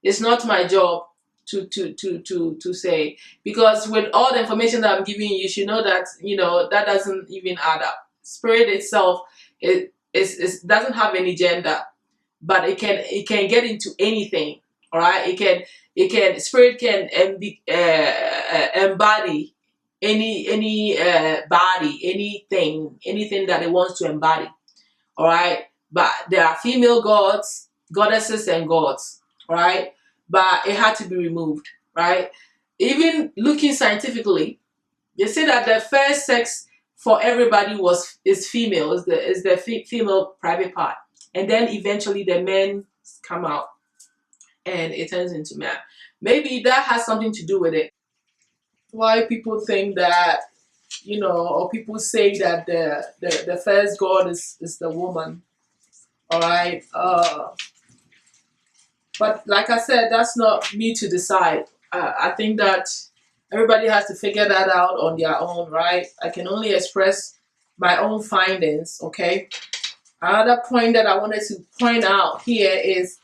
It's not my job to say, because with all the information that I'm giving you, you should know that that doesn't even add up. Spirit itself doesn't have any gender, but it can get into anything. All right, spirit can embody any body, anything that it wants to embody. All right, but there are female gods, goddesses, and gods. All right, but it had to be removed. Right, even looking scientifically, they say that the first sex for everybody is female, is the female private part, and then eventually the men come out and it turns into man. Maybe that has something to do with it. Why people think that, or people say that the first god is the woman. All right. But like I said, that's not me to decide. I think that everybody has to figure that out on their own, right? I can only express my own findings, okay? Another point that I wanted to point out here is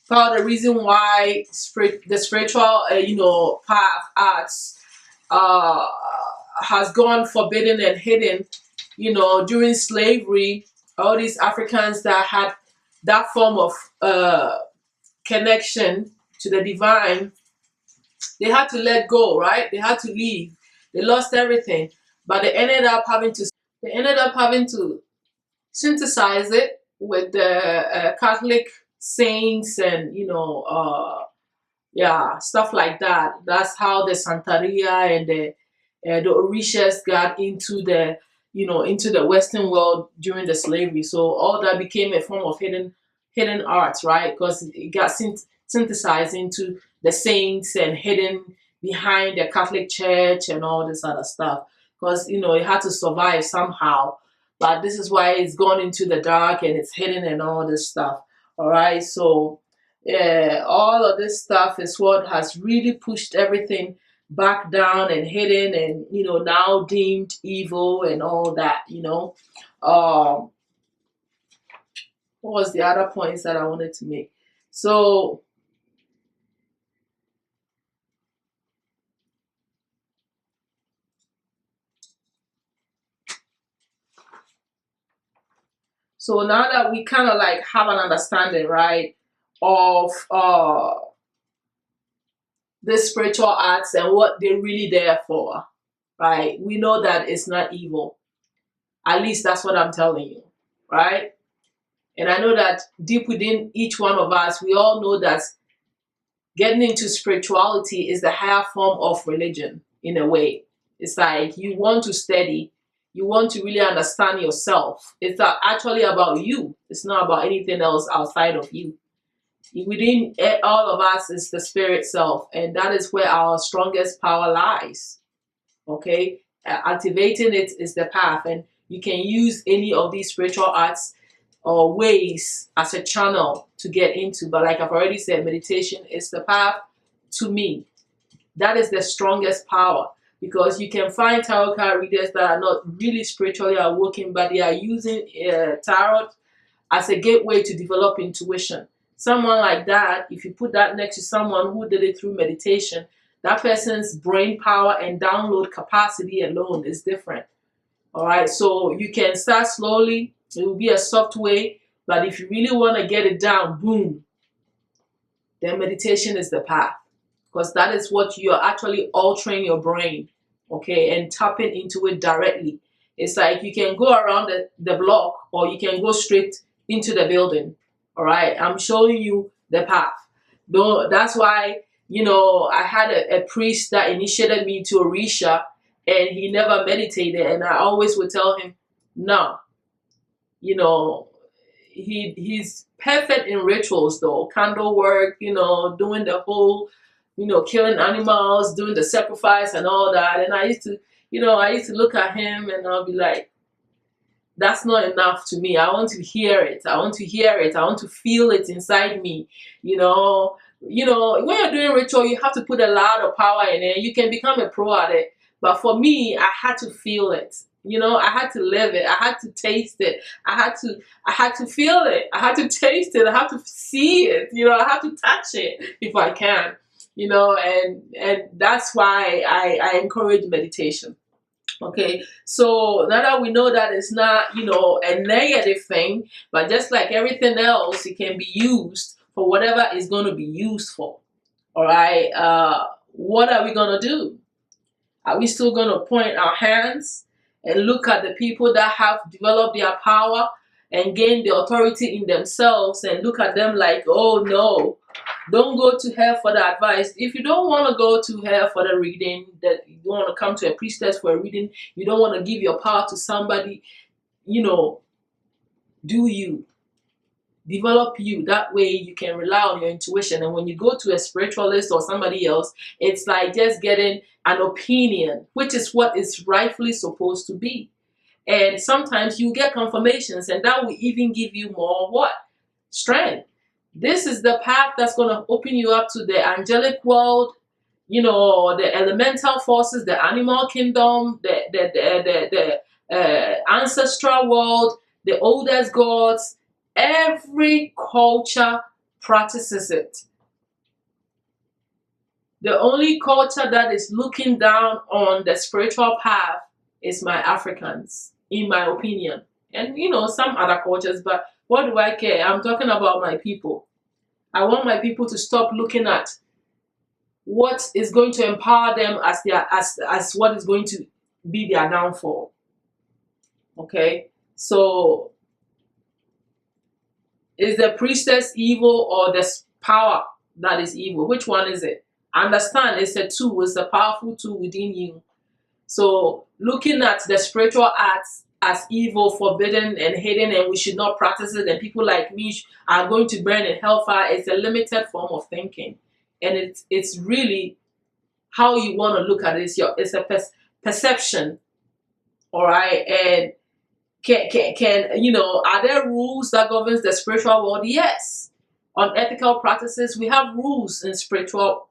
part of the reason why the spiritual, path, arts, has gone forbidden and hidden. During slavery, all these Africans that had that form of connection to the divine, they had to let go, right? They had to leave. They lost everything, but they ended up having to synthesize it with the Catholic saints and stuff like that. That's how the Santeria and The Orishas got into the, into the Western world during the slavery. So all that became a form of hidden arts, right? Because it got synthesized into the saints and hidden behind the Catholic Church and all this other stuff. Because it had to survive somehow. But this is why it's gone into the dark and it's hidden and all this stuff. All right. So yeah, all of this stuff is what has really pushed everything back down and hidden and now deemed evil and all that. Um what was the other points that I wanted to make? So now that we kind of like have an understanding, right, of the spiritual arts and what they're really there for, right, we know that it's not evil. At least that's what I'm telling you, right? And I know that deep within each one of us, we all know that getting into spirituality is the higher form of religion in a way. It's like you want to study, you want to really understand yourself. It's actually about you. It's not about anything else outside of you. Within all of us is the spirit self, and that is where our strongest power lies. Okay, activating it is the path, and you can use any of these spiritual arts or ways as a channel to get into. But like I've already said, meditation is the path to me. That is the strongest power, because you can find tarot card readers that are not really spiritually awoken, but they are using tarot as a gateway to develop intuition. Someone like that, if you put that next to someone who did it through meditation, that person's brain power and download capacity alone is different. All right, so you can start slowly. It will be a soft way, but if you really want to get it down, boom, then meditation is the path, because that is what you're actually altering your brain, okay, and tapping into it directly. It's like you can go around the block or you can go straight into the building. All right, I'm showing you the path. Though that's why I had a priest that initiated me to Orisha, and he never meditated, and I always would tell him, no, he's perfect in rituals though, candle work, doing the whole, killing animals, doing the sacrifice and all that. And I used to look at him and I'll be like, that's not enough to me. I want to hear it. I want to hear it. I want to feel it inside me. When you're doing ritual, you have to put a lot of power in it. You can become a pro at it. But for me, I had to feel it. I had to live it. I had to taste it. I had to feel it. I had to taste it. I had to see it. I have to touch it if I can. And that's why I encourage meditation. Okay, so now that we know that it's not, a negative thing, but just like everything else, it can be used for whatever it's going to be used for. All right, what are we going to do? Are we still going to point our hands and look at the people that have developed their power and gained the authority in themselves and look at them like, oh no, don't go to her for the advice? If you don't want to go to her for the reading, that you want to come to a priestess for a reading, you don't want to give your power to somebody, do you. Develop you. That way you can rely on your intuition. And when you go to a spiritualist or somebody else, it's like just getting an opinion, which is what is rightfully supposed to be. And sometimes you get confirmations, and that will even give you more what? Strength. This is the path that's going to open you up to the angelic world, the elemental forces, the animal kingdom, the ancestral world, the oldest gods. Every culture practices it. The only culture that is looking down on the spiritual path is my Africans, in my opinion. And some other cultures, but what do I care? I'm talking about my people. I want my people to stop looking at what is going to empower them as what is going to be their downfall. Okay? So is the priestess evil or the power that is evil? Which one is it? Understand, it's a tool. It's a powerful tool within you. So looking at the spiritual acts as evil, forbidden, and hidden, and we should not practice it, and people like me are going to burn in hellfire, is a limited form of thinking. And it's really how you want to look at it. It's a perception, all right? And can are there rules that governs the spiritual world? Yes. On ethical practices, we have rules in spiritual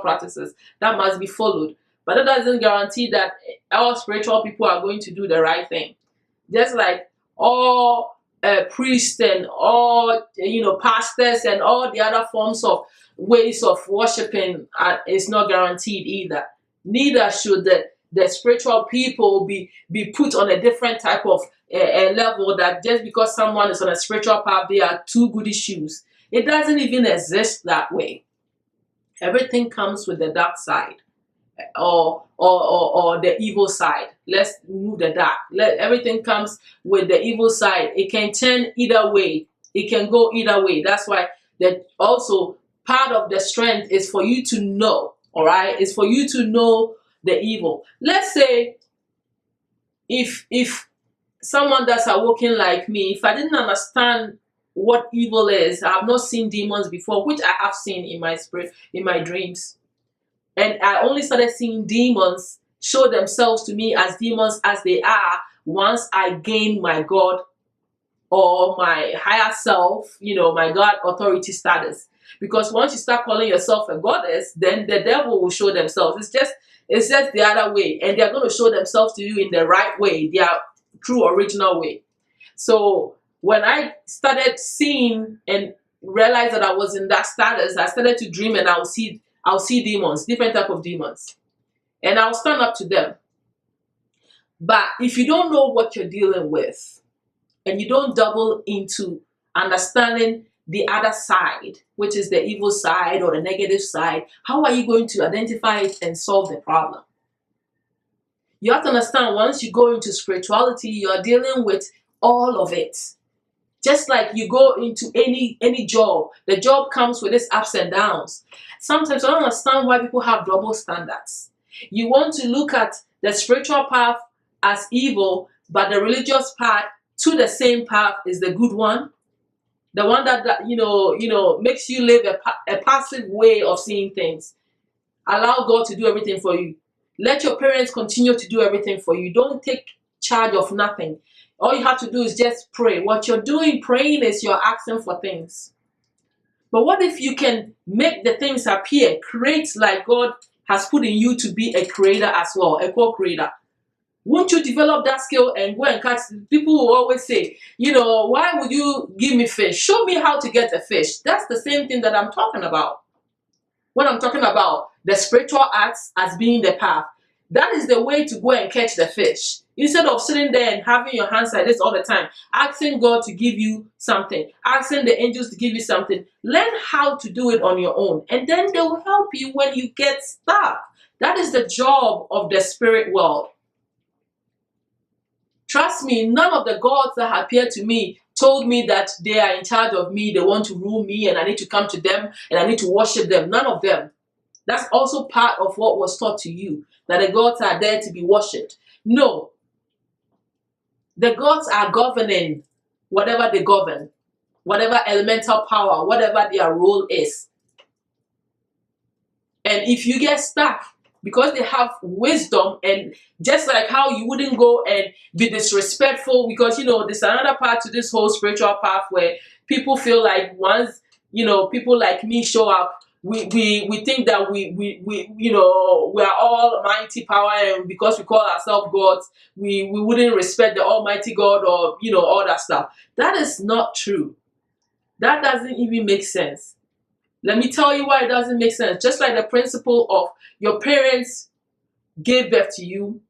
practices that must be followed, but that doesn't guarantee that all spiritual people are going to do the right thing. Just like all priests and all pastors and all the other forms of ways of worshiping is not guaranteed either. Neither should the spiritual people be put on a different type of a level, that just because someone is on a spiritual path, they are two goody shoes. It doesn't even exist that way. Everything comes with the dark side, or the evil side. Let's move the dark. Everything comes with the evil side. It can turn either way. It can go either way. That's why that also part of the strength is for you to know. All right, it's for you to know the evil. Let's say if someone that's awoken like me, if I didn't understand what evil is, I have not seen demons before, which I have seen in my spirit, in my dreams. And I only started seeing demons show themselves to me as demons as they are once I gained my God or my higher self, my God authority status. Because once you start calling yourself a goddess, then the devil will show themselves. It's just the other way, and they're going to show themselves to you in the right way, their true original way. So when I started seeing and realized that I was in that status, I started to dream, and I'll see demons, different type of demons, and I'll stand up to them. But if you don't know what you're dealing with, and you don't double into understanding the other side, which is the evil side or the negative side, how are you going to identify it and solve the problem? You have to understand, once you go into spirituality, you're dealing with all of it. Just like you go into any job, the job comes with its ups and downs. Sometimes I don't understand why people have double standards. You want to look at the spiritual path as evil, but the religious path to the same path is the good one. The one that makes you live a passive way of seeing things. Allow God to do everything for you. Let your parents continue to do everything for you. Don't take charge of nothing. All you have to do is just pray. What you're doing, praying, is you're asking for things. But what if you can make the things appear, create like God has put in you to be a creator as well, a co-creator? Won't you develop that skill and go and catch? People will always say, why would you give me fish? Show me how to get a fish. That's the same thing that I'm talking about. When I'm talking about the spiritual acts as being the path, that is the way to go and catch the fish. Instead of sitting there and having your hands like this all the time, asking God to give you something, asking the angels to give you something, learn how to do it on your own. And then they will help you when you get stuck. That is the job of the spirit world. Trust me, none of the gods that appeared to me told me that they are in charge of me, they want to rule me, and I need to come to them and I need to worship them. None of them. That's also part of what was taught to you, that the gods are there to be worshipped. No. The gods are governing whatever they govern, whatever elemental power, whatever their role is. And if you get stuck, because they have wisdom, and just like how you wouldn't go and be disrespectful, because there's another part to this whole spiritual path where people feel like once people like me show up, we think that we are all mighty power, and because we call ourselves gods, we wouldn't respect the Almighty God, or all that stuff. That is not true. That doesn't even make sense. Let me tell you why it doesn't make sense. Just like the principle of your parents gave birth to you,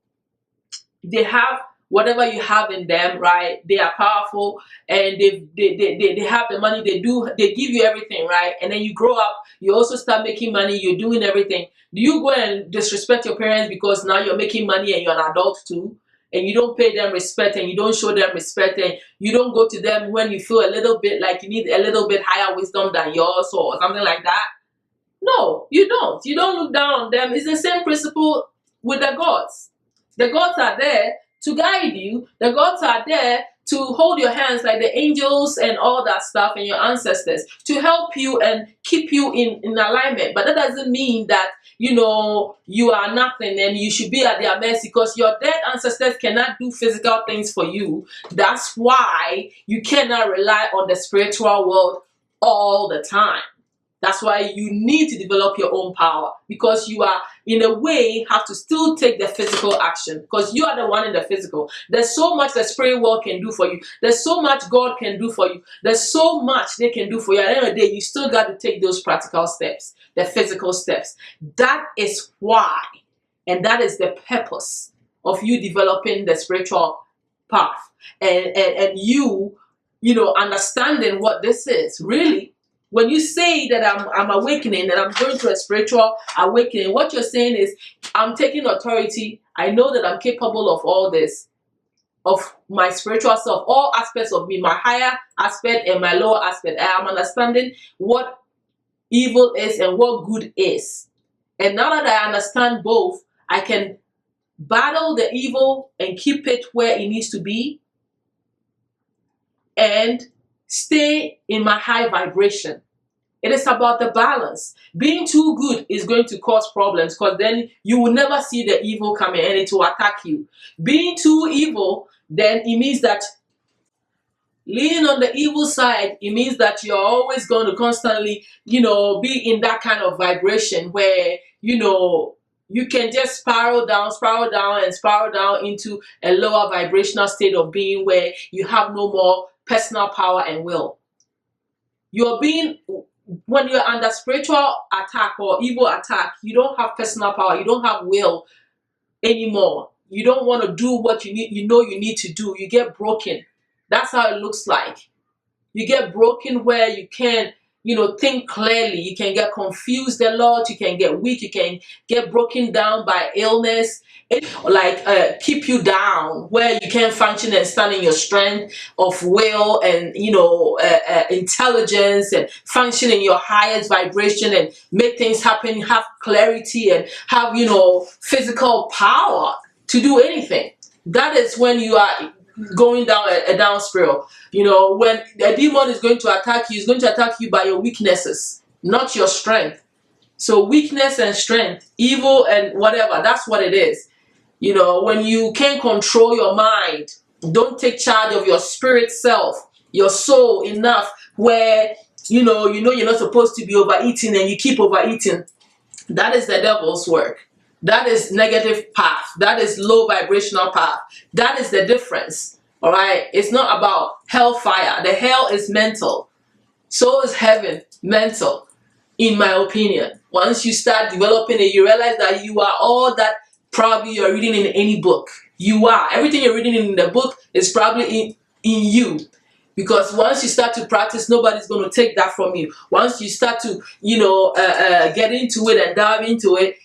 they have whatever you have in them, right? They are powerful, and they have the money. They give you everything, right? And then you grow up, you also start making money. You're doing everything. Do you go and disrespect your parents because now you're making money and you're an adult too? And you don't pay them respect, and you don't show them respect, and you don't go to them when you feel a little bit like you need a little bit higher wisdom than yours or something like that? No, you don't. You don't look down on them. It's the same principle with the gods. The gods are there to guide you. The gods are there to hold your hands, like the angels and all that stuff, and your ancestors, to help you and keep you in alignment. But that doesn't mean that, you are nothing and you should be at their mercy, because your dead ancestors cannot do physical things for you. That's why you cannot rely on the spiritual world all the time. That's why you need to develop your own power, because you are, in a way, have to still take the physical action, because you are the one in the physical. There's so much the spirit world can do for you. There's so much God can do for you. There's so much they can do for you. At the end of the day, you still got to take those practical steps, the physical steps. That is why, and that is the purpose of you developing the spiritual path, and you understanding what this is really. When you say that I'm awakening and I'm going to a spiritual awakening, what you're saying is, I'm taking authority. I know that I'm capable of all this, of my spiritual self, all aspects of me, my higher aspect and my lower aspect. I am understanding what evil is and what good is. And now that I understand both, I can battle the evil and keep it where it needs to be, and stay in my high vibration. It is about the balance. Being too good is going to cause problems, because then you will never see the evil coming and it will attack you. Being too evil, then it means that leaning on the evil side, it means that you're always going to constantly, be in that kind of vibration where, you can just spiral down and spiral down into a lower vibrational state of being, where you have no more personal power and will. When you're under spiritual attack or evil attack, you don't have personal power, you don't have will anymore. You don't want to do what you need to do. You get broken. That's how it looks like. You get broken where you can't, think clearly. You can get confused a lot. You can get weak. You can get broken down by illness. Keep you down, where you can't function and stand in your strength of will and intelligence, and function in your highest vibration and make things happen, have clarity, and have physical power to do anything. That is when you are going down a down spiral. When a demon is going to attack you, it's going to attack you by your weaknesses, not your strength. So weakness and strength, evil and whatever, that's what it is. When you can't control your mind, don't take charge of your spirit self, your soul enough, where you're not supposed to be overeating and you keep overeating. That is the devil's work. That is negative path. That is low vibrational path. That is the difference. All right. It's not about hellfire. The hell is mental. So is heaven mental, in my opinion. Once you start developing it, you realize that you are all that probably you're reading in any book. You are. Everything you're reading in the book is probably in you. Because once you start to practice, nobody's going to take that from you. Once you start to, get into it and dive into it,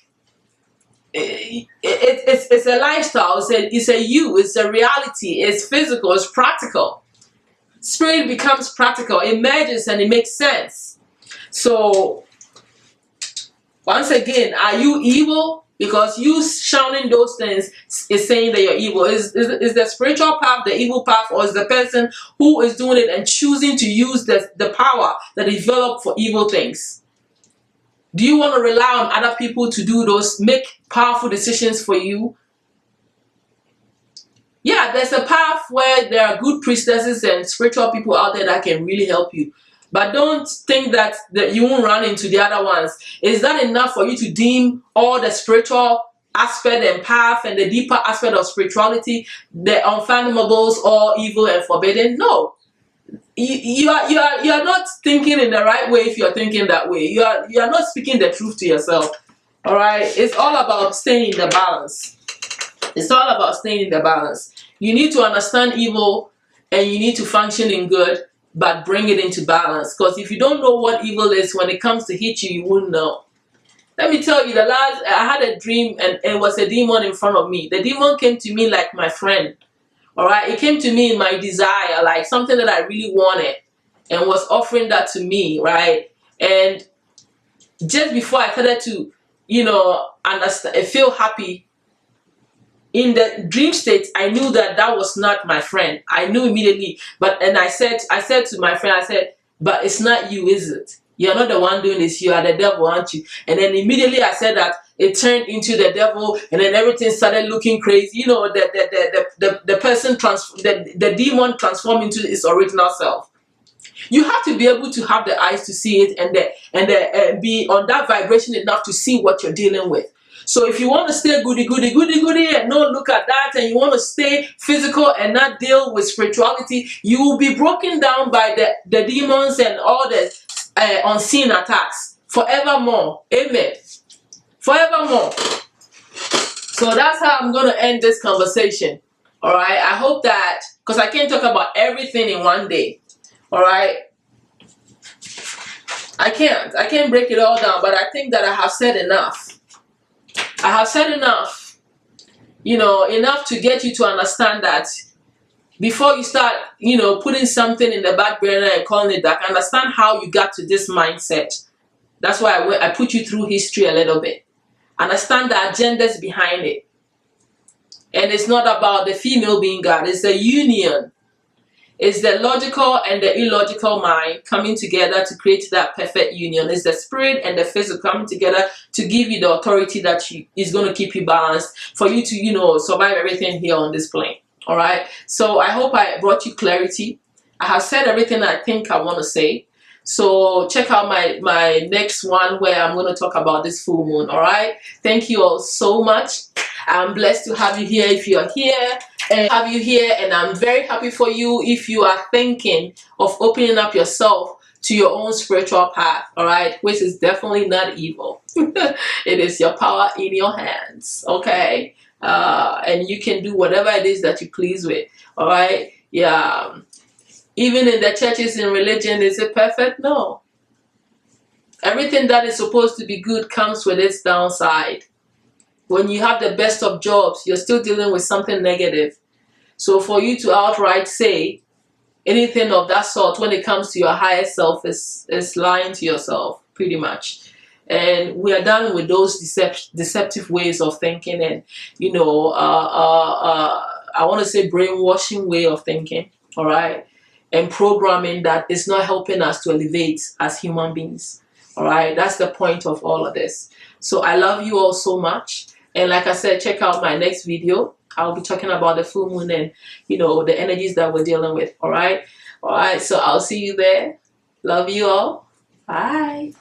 it's a lifestyle. It's a reality. It's physical. It's practical. Spirit becomes practical. It merges and it makes sense. So, once again, are you evil? Because you shouting those things is saying that you're evil. Is the spiritual path the evil path, or is the person who is doing it and choosing to use the power that is developed for evil things? Do you want to rely on other people to make powerful decisions for you? Yeah, there's a path where there are good priestesses and spiritual people out there that can really help you. But don't think that you won't run into the other ones. Is that enough for you to deem all the spiritual aspect and path and the deeper aspect of spirituality, the unfathomables, all evil and forbidden? No. You are not thinking in the right way if you're thinking that way. You are not speaking the truth to yourself. All right? It's all about staying in the balance. It's all about staying in the balance. You need to understand evil and you need to function in good, but bring it into balance. Because if you don't know what evil is, when it comes to hit you, you wouldn't know. Let me tell you, I had a dream and it was a demon in front of me. The demon came to me like my friend. All right, it came to me in my desire, like something that I really wanted, and was offering that to me, right? And just before I started to, understand, feel happy, in the dream state, I knew that that was not my friend. I knew immediately. And I said to my friend, I said, but it's not you, is it? You're not the one doing this. You are the devil, aren't you? And then immediately I said that, it turned into the devil, and then everything started looking crazy. You know, the person the demon transformed into its original self. You have to be able to have the eyes to see it, and be on that vibration enough to see what you're dealing with. So if you want to stay goody and not look at that, and you want to stay physical and not deal with spirituality, you will be broken down by the demons and all the unseen attacks forevermore. Amen. Forevermore. So that's how I'm going to end this conversation. All right. I hope that, because I can't talk about everything in one day. All right. I can't break it all down, but I think that I have said enough. I have said enough, you know, enough to get you to understand that before you start, you know, putting something in the back burner and calling it that, understand how you got to this mindset. That's why I put you through history a little bit. Understand the agendas behind it. And it's not about the female being God. It's the union. It's the logical and the illogical mind coming together to create that perfect union. It's the spirit and the physical coming together to give you the authority that is going to keep you balanced for you to, you know, survive everything here on this plane. All right. So I hope I brought you clarity. I have said everything I think I want to say. So check out my next one where I'm going to talk about this full moon. All right. Thank you all so much. I'm blessed to have you here if you are here, and have you here, and I'm very happy for you if you are thinking of opening up yourself to your own spiritual path. All right, which is definitely not evil. It is your power in your hands. Okay, and you can do whatever it is that you please with. All right, yeah. Even in the churches and religion, is it perfect? No. Everything that is supposed to be good comes with its downside. When you have the best of jobs, you're still dealing with something negative. So for you to outright say anything of that sort when it comes to your higher self is lying to yourself, pretty much. And we are done with those deceptive ways of thinking, and, you know, I want to say brainwashing way of thinking, all right, and programming that is not helping us to elevate as human beings. All right, that's the point of all of this. So I love you all so much. And like I said, check out my next video. I'll be talking about the full moon and, you know, the energies that we're dealing with. All right. All right. So I'll see you there. Love you all. Bye.